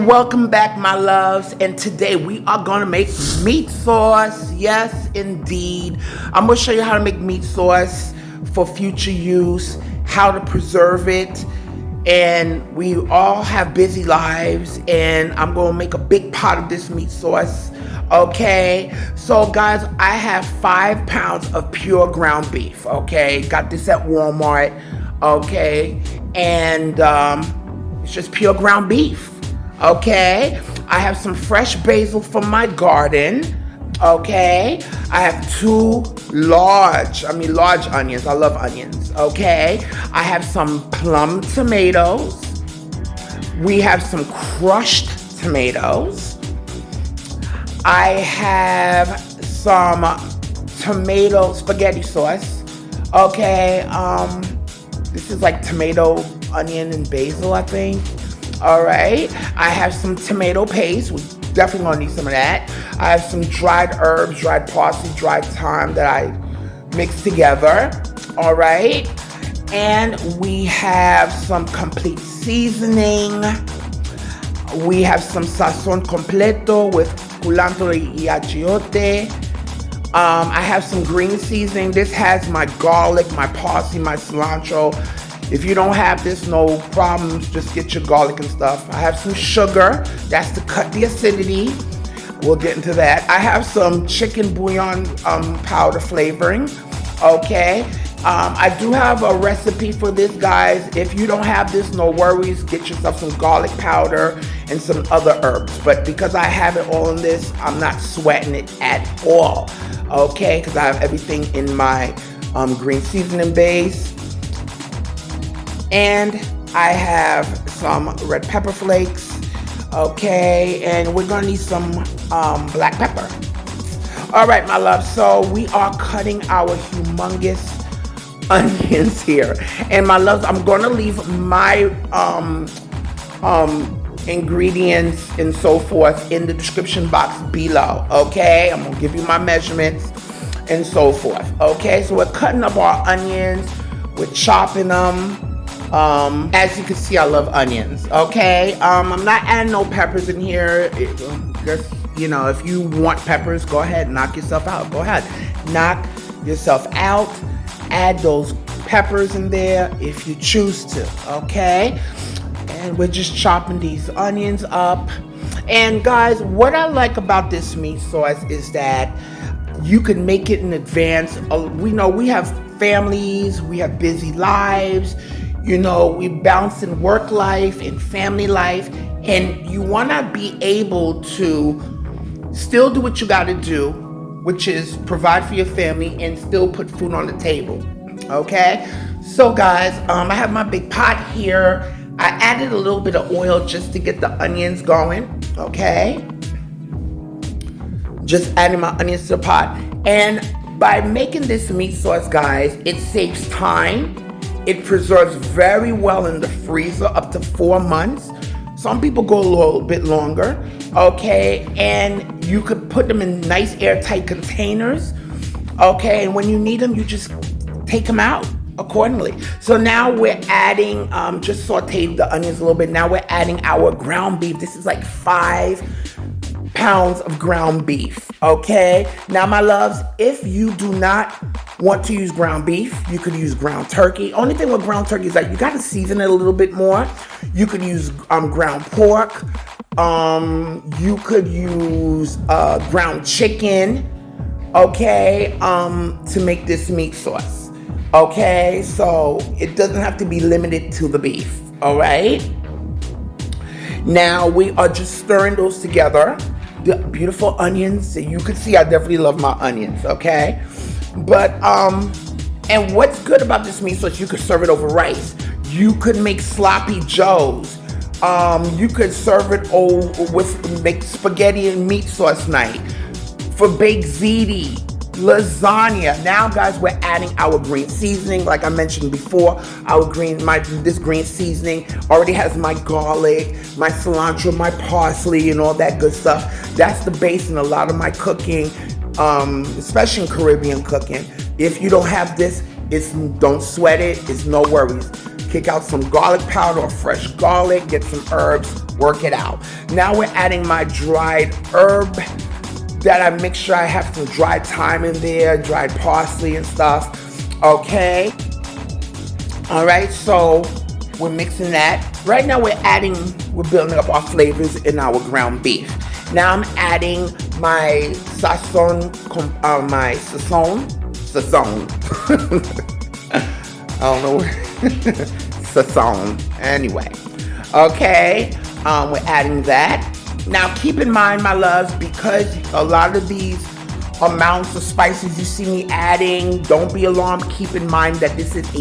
Welcome back, my loves, and today we are gonna make meat sauce. Yes, indeed. I'm gonna show you how to make meat sauce for future use, how to preserve it, and we all have busy lives, and I'm gonna make a big pot of this meat sauce. Okay, so guys, I have 5 pounds of pure ground beef. Okay, got this at Walmart. Okay, and it's just pure ground beef. Okay, I have some fresh basil from my garden. Okay, I have 2 large onions. I love onions. Okay, I have some plum tomatoes. We have some crushed tomatoes. I have some tomato spaghetti sauce. Okay, this is like tomato, onion, and basil, I think. All right, I have some tomato paste. We're definitely gonna need some of that. I have some dried herbs, dried parsley, dried thyme that I mixed together. All right, and we have some complete seasoning. We have some Sazon completo with cilantro y achiote. I have some green seasoning. This has my garlic, my parsley, my cilantro. If you don't have this, no problems, just get your garlic and stuff. I have some sugar, that's to cut the acidity. We'll get into that. I have some chicken bouillon powder flavoring, okay? I do have a recipe for this, guys. If you don't have this, no worries. Get yourself some garlic powder and some other herbs. But because I have it all in this, I'm not sweating it at all, okay? Because I have everything in my green seasoning base. And I have some red pepper flakes, okay, and we're gonna need some black pepper. All right, my love, so we are cutting our humongous onions here. And my loves, I'm gonna leave my ingredients and so forth in the description box below, okay? I'm gonna give you my measurements and so forth, okay? So we're cutting up our onions, we're chopping them. As you can see, I love onions, okay? I'm not adding no peppers in here. Just, you know, if you want peppers, go ahead, knock yourself out. Go ahead, knock yourself out. Add those peppers in there if you choose to, okay? And we're just chopping these onions up. And guys, what I like about this meat sauce is that you can make it in advance. We know we have families, we have busy lives. You know, we balance in work life and family life, and you want to be able to still do what you got to do, which is provide for your family and still put food on the table, okay? So guys, I have my big pot here. I added a little bit of oil just to get the onions going, okay? Just adding my onions to the pot. And by making this meat sauce, guys, it saves time. It preserves very well in the freezer, up to 4 months. Some people go a little bit longer, okay? And you could put them in nice airtight containers, okay? And when you need them, you just take them out accordingly. So now we're adding, just sauteed the onions a little bit. Now we're adding our ground beef. This is like 5 pounds of ground beef, okay? Now, my loves, if you do not want to use ground beef, you could use ground turkey. Only thing with ground turkey is that you got to season it a little bit more. You could use ground pork. You could use ground chicken, okay, to make this meat sauce, okay? So it doesn't have to be limited to the beef, all right? Now we are just stirring those together. The beautiful onions. So you can see I definitely love my onions, okay? But, and what's good about this meat sauce, you could serve it over rice. You could make sloppy joes. You could serve it make spaghetti and meat sauce night. For baked ziti, lasagna. Now, guys, we're adding our green seasoning. Like I mentioned before, this green seasoning already has my garlic, my cilantro, my parsley, and all that good stuff. That's the base in a lot of my cooking, especially in Caribbean cooking. If you don't have this, don't sweat it. It's no worries. Kick out some garlic powder or fresh garlic. Get some herbs. Work it out. Now we're adding my dried herb that I make sure I have some dried thyme in there, dried parsley and stuff. Okay. All right, so we're mixing that. Right now we're building up our flavors in our ground beef. Now I'm adding my Sazon, I don't know Sazon, anyway. Okay, we're adding that. Now keep in mind, my loves, because a lot of these amounts of spices you see me adding, don't be alarmed. Keep in mind that this is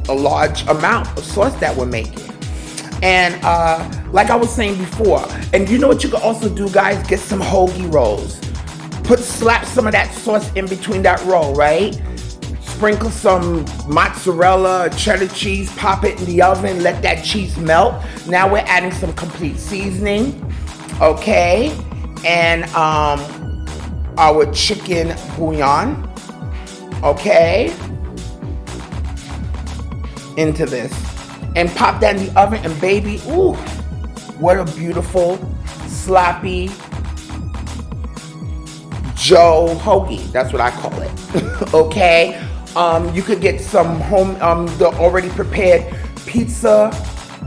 a large amount of sauce that we're making. And like I was saying before, and you know what you can also do, guys? Get some hoagie rolls. Slap some of that sauce in between that roll, right? Sprinkle some mozzarella, cheddar cheese, pop it in the oven, let that cheese melt. Now we're adding some complete seasoning, okay? And our chicken bouillon, okay? Into this. And pop that in the oven, and baby, ooh, what a beautiful, sloppy Joe hoagie. That's what I call it. Okay? You could get some the already prepared pizza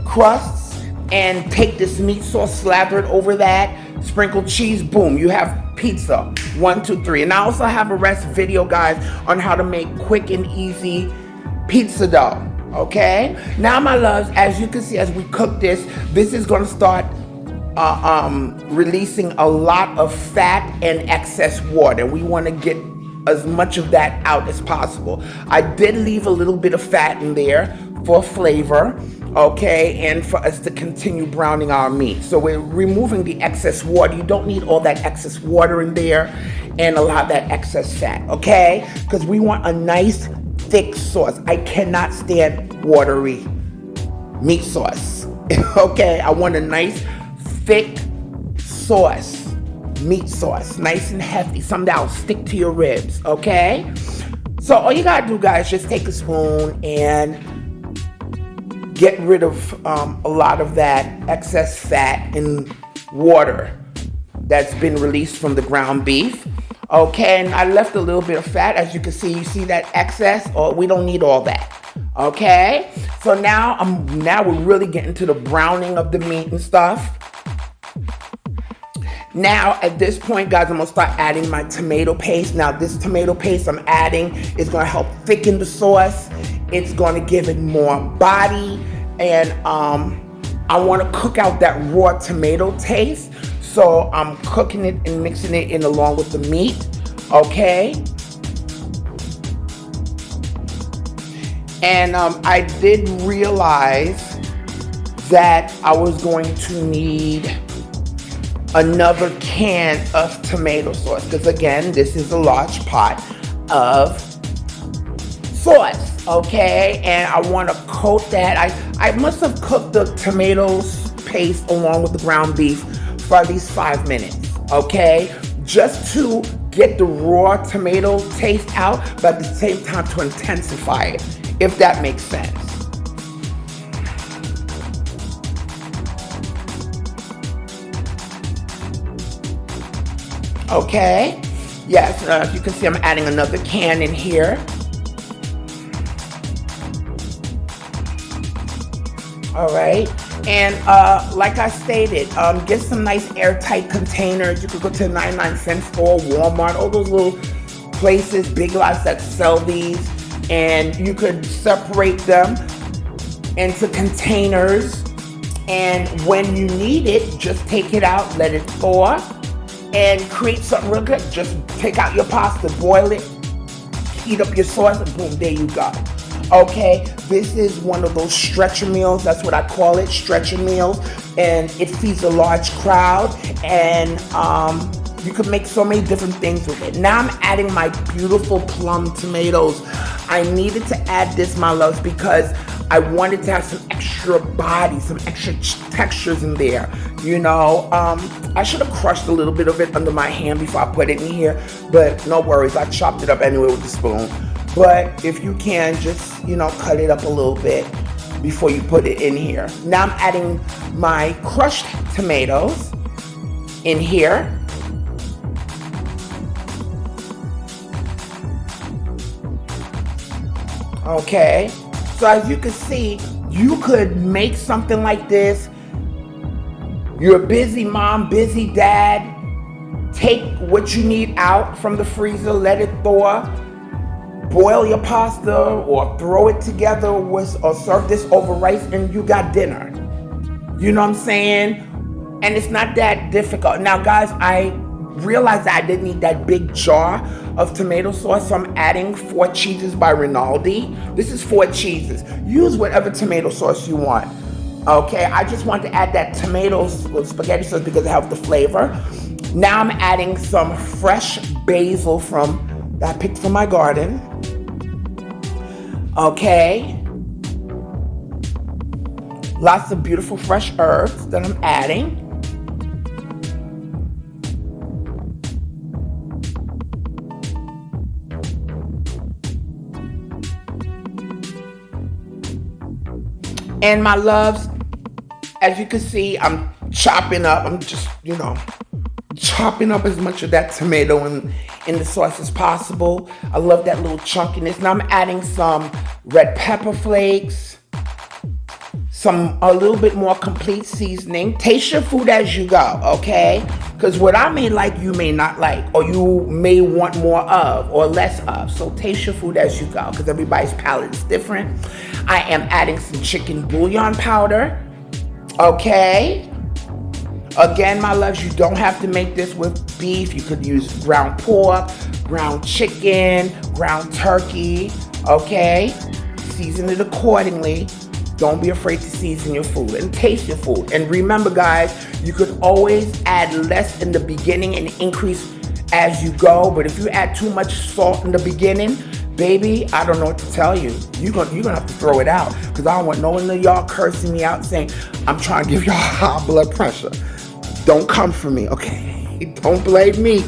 crusts and take this meat sauce, slather it over that, sprinkle cheese, boom, you have pizza. 1, 2, 3. And I also have a recipe video, guys, on how to make quick and easy pizza dough. Okay, now my loves, as you can see, as we cook this is going to start releasing a lot of fat and excess water. We want to get as much of that out as possible. I did leave a little bit of fat in there for flavor, okay, and for us to continue browning our meat. So we're removing the excess water. You don't need all that excess water in there and a lot of that excess fat, okay, because we want a nice thick sauce. I cannot stand watery meat sauce. Okay, I want a nice thick sauce, meat sauce, nice and hefty, something that'll stick to your ribs. Okay, so all you gotta do, guys, just take a spoon and get rid of a lot of that excess fat and water that's been released from the ground beef. Okay, and I left a little bit of fat, as you can see. You see that excess? Oh, we don't need all that. Okay, so now we're really getting to the browning of the meat and stuff. Now at this point, guys, I'm gonna start adding my tomato paste. Now this tomato paste I'm adding is gonna help thicken the sauce. It's gonna give it more body, and I want to cook out that raw tomato taste. So I'm cooking it and mixing it in along with the meat, okay? And I did realize that I was going to need another can of tomato sauce, because again, this is a large pot of sauce, okay? And I want to coat that. I must have cooked the tomatoes paste along with the ground beef for at least 5 minutes, okay? Just to get the raw tomato taste out, but at the same time to intensify it, if that makes sense. Okay, yes, as you can see, I'm adding another can in here. All right. And like I stated, get some nice airtight containers. You could go to a 99-cent store, Walmart, all those little places, Big Lots that sell these, and you could separate them into containers. And when you need it, just take it out, let it thaw, and create something real good. Just take out your pasta, boil it, heat up your sauce, and boom, there you go. Okay, this is one of those stretcher meals. That's what I call it, stretcher meals. And it feeds a large crowd, and you can make so many different things with it. Now I'm adding my beautiful plum tomatoes. I needed to add this, my loves, because I wanted to have some extra body, some extra textures in there. You know, I should have crushed a little bit of it under my hand before I put it in here, but no worries, I chopped it up anyway with the spoon. But if you can, just, you know, cut it up a little bit. before you put it in here. Now I'm adding my crushed tomatoes in here. Okay, so as you can see, you could make something like this. You're a busy mom, busy dad. Take what you need out from the freezer, let it thaw, boil your pasta or throw it together with, or serve this over rice, and you got dinner. You know what I'm saying? And it's not that difficult. Now guys, I realized that I didn't need that big jar of tomato sauce, so I'm adding 4 cheeses by Rinaldi. This is 4 cheeses. Use whatever tomato sauce you want. Okay, I just want to add that tomato spaghetti sauce because it helps the flavor. Now I'm adding some fresh basil that I picked from my garden. Okay. Lots of beautiful fresh herbs that I'm adding. And my loves, as you can see, I'm chopping up. I'm just, chopping up as much of that tomato in the sauce as possible. I love that little chunkiness. Now I'm adding some red pepper flakes, a little bit more complete seasoning. Taste your food as you go, okay? Because what I may like, you may not like, or you may want more of or less of. So taste your food as you go, because everybody's palate is different. I am adding some chicken bouillon powder, okay? Again, my loves, you don't have to make this with beef. You could use ground pork, ground chicken, ground turkey, okay? Season it accordingly. Don't be afraid to season your food and taste your food. And remember, guys, you could always add less in the beginning and increase as you go. But if you add too much salt in the beginning, baby, I don't know what to tell you. You're gonna have to throw it out, because I don't want no one of y'all cursing me out saying I'm trying to give y'all high blood pressure. Don't come for me, okay? Don't blame me,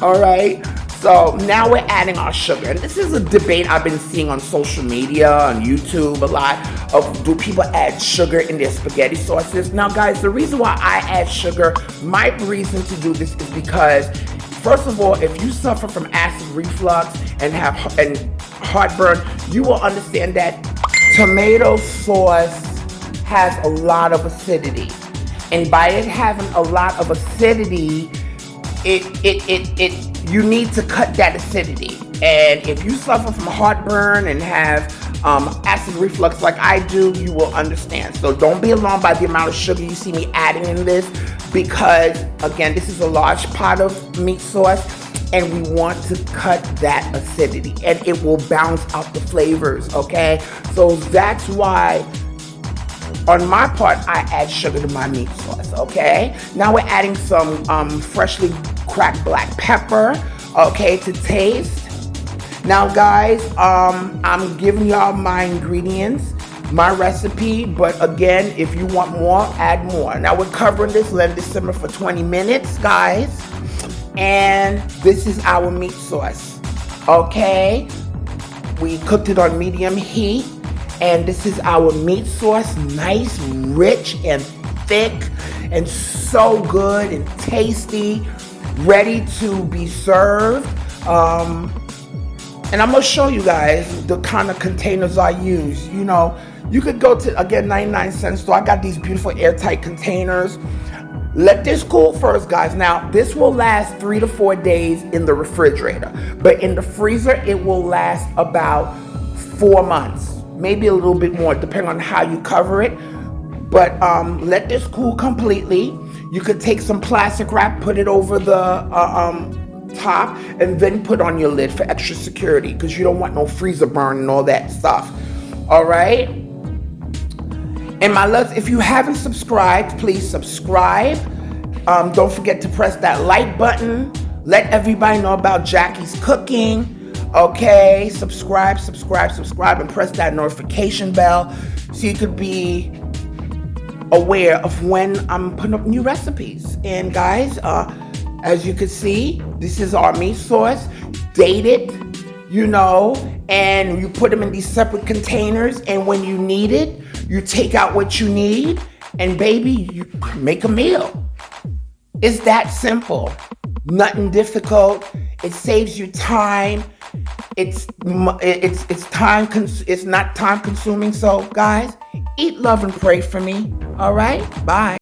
all right? So now we're adding our sugar. And this is a debate I've been seeing on social media, on YouTube a lot, of do people add sugar in their spaghetti sauces? Now guys, the reason why I add sugar, my reason to do this is because, first of all, if you suffer from acid reflux and have heartburn, you will understand that tomato sauce has a lot of acidity. And by it having a lot of acidity, you need to cut that acidity. And if you suffer from heartburn and have acid reflux like I do, you will understand. So don't be alarmed by the amount of sugar you see me adding in this, because again, this is a large pot of meat sauce and we want to cut that acidity, and it will balance out the flavors, okay? So that's why on my part, I add sugar to my meat sauce, okay? Now we're adding some freshly cracked black pepper, okay, to taste. Now guys, I'm giving y'all my ingredients, my recipe, but again, if you want more, add more. Now we're covering this, letting this simmer for 20 minutes, guys. And this is our meat sauce, okay? We cooked it on medium heat. And this is our meat sauce, nice, rich, and thick, and so good and tasty, ready to be served. And I'm gonna show you guys the kind of containers I use. You could go to, again, 99-cent store. I got these beautiful airtight containers. Let this cool first, guys. Now, this will last 3 to 4 days in the refrigerator, but in the freezer, it will last about 4 months. Maybe a little bit more, depending on how you cover it. But let this cool completely. You could take some plastic wrap, put it over the top, and then put on your lid for extra security, because you don't want no freezer burn and all that stuff. All right? And my loves, if you haven't subscribed, please subscribe. Don't forget to press that like button. Let everybody know about Jackie's cooking. Okay, subscribe, and press that notification bell so you could be aware of when I'm putting up new recipes. And guys, as you can see, this is our meat sauce, dated, and you put them in these separate containers, and when you need it, You take out what you need, and baby, you make a meal. It's that simple. Nothing difficult. It saves you time. It's time. It's not time consuming. So guys, eat, love, and pray for me. All right. Bye.